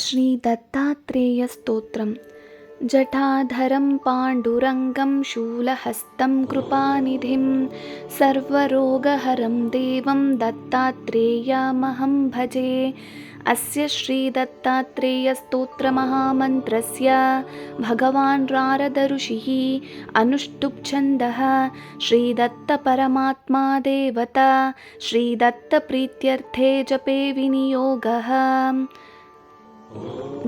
श्रीदत्तात्रेयस्तोत्रम्। जटाधरं पाण्डुरङ्गं शूलहस्तं कृपानिधिं सर्वरोगहरं देवं दत्तात्रेयमहं भजे। अस्य श्रीदत्तात्रेयस्तोत्रमहामन्त्रस्य भगवान् नारद ऋषिः अनुष्टुप् श्रीदत्तपरमात्मा देवता श्रीदत्तप्रीत्यर्थे जपे विनियोगः।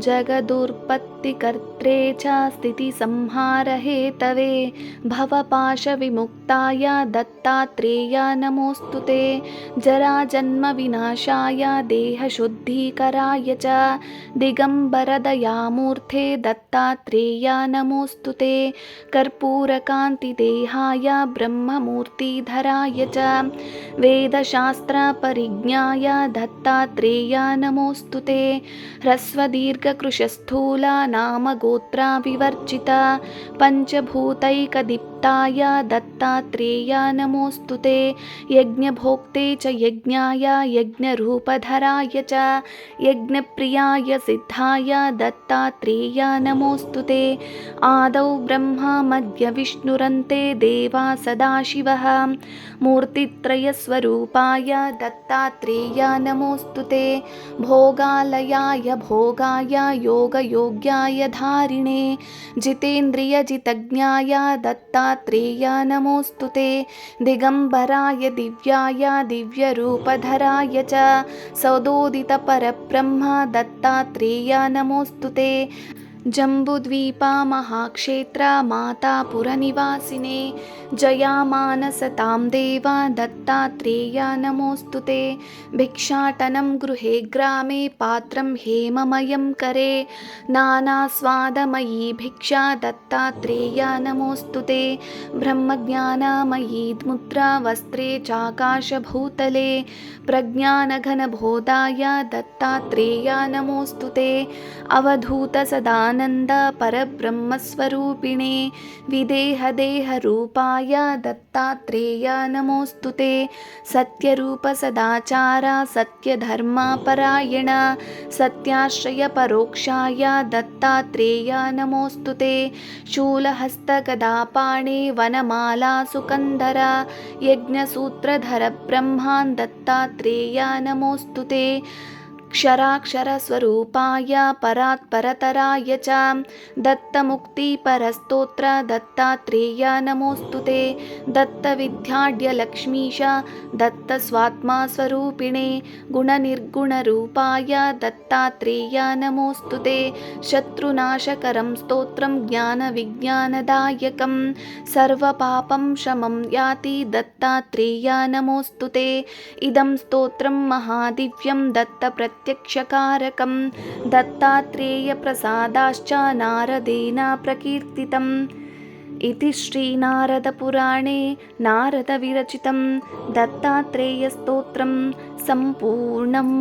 जगदुत्पत्तिकर्त्रे च स्थितिसंहारहेतवे भवपाशविमुक्ताय दत्तात्रेय नमोऽस्तु ते। जराजन्मविनाशाय देहशुद्धीकराय च दिगम्बरदयामूर्ते दत्तात्रेय नमोऽस्तु ते। कर्पूरकान्तिदेहाय ब्रह्ममूर्तिधराय च वेदशास्त्रपरिज्ञाय दत्तात्रेय नमोऽस्तु ते। ह्रस्वदीर्घकृशस्थूला नामगोत्राविवर्जिता पञ्चभूतैकदीप्ताय दत्तात्रेय नमोऽस्तु ते। यज्ञभोक्ते च यज्ञाय यज्ञरूपधराय च यज्ञप्रियाय सिद्धाय दत्तात्रेय नमोऽस्तु ते। आदौ ब्रह्मा मध्य विष्णुरन्ते देवा सदाशिवः मूर्तित्रयस्वरूपाय दत्तात्रेय नमोऽस्तु ते। भोगालयाय भोगाय योगयोग्याय धारिणे जितेन्द्रियजितज्ञाय दत्तात्रेय नमोऽस्तु ते। दिगम्बराय दिव्याय दिव्यरूपधराय च सदोदितपरब्रह्म दत्तात्रेय नमोऽस्तु ते। जम्बुद्वीपा महाक्षेत्र मातापुरनिवासिने जयामानसतां देवा दत्तात्रेय नमोऽस्तु ते। भिक्षाटनं गृहे ग्रामे पात्रं हेममयं करे नानास्वादमयी भिक्षा दत्तात्रेय नमोऽस्तु ते। ब्रह्मज्ञानमयी मुद्रा वस्त्रे चाकाशभूतले प्रज्ञानघनबोधाय दत्तात्रेय नमोऽस्तु ते। अवधूतसदानन्द परब्रह्मस्वरूपिणे विदेहदेहरूपाय दत्तात्रेय नमोऽस्तु ते। सत्यरूपसदाचार सत्यधर्मपरायण सत्याश्रयपरोक्षाय दत्तात्रेय नमोऽस्तु ते। शूलहस्तगदापाणे वनमालासुकन्धर यज्ञसूत्रधर ब्रह्मान् दत्तात्रेय नमोऽस्तु ते। क्षराक्षरस्वरूपाय परात्परतराय च दत्तमुक्तिपरस्तोत्र दत्तात्रेय नमोऽस्तु ते। दत्तविद्याढ्यलक्ष्मीश दत्तस्वात्मास्वरूपिणे गुणनिर्गुणरूपाय दत्तात्रेय नमोऽस्तु ते। शत्रुनाशकरं स्तोत्रं ज्ञानविज्ञानदायकं सर्वपापं शमं याति दत्तात्रेय नमोऽस्तु ते। इदं स्तोत्रं महादिव्यं दत्तप्रत्यक्षकारकं दत्तात्रेयप्रसादाश्च नारदेन प्रकीर्तितम्। इति श्रीनारदपुराणे नारदविरचितं दत्तात्रेयस्तोत्रं सम्पूर्णम्।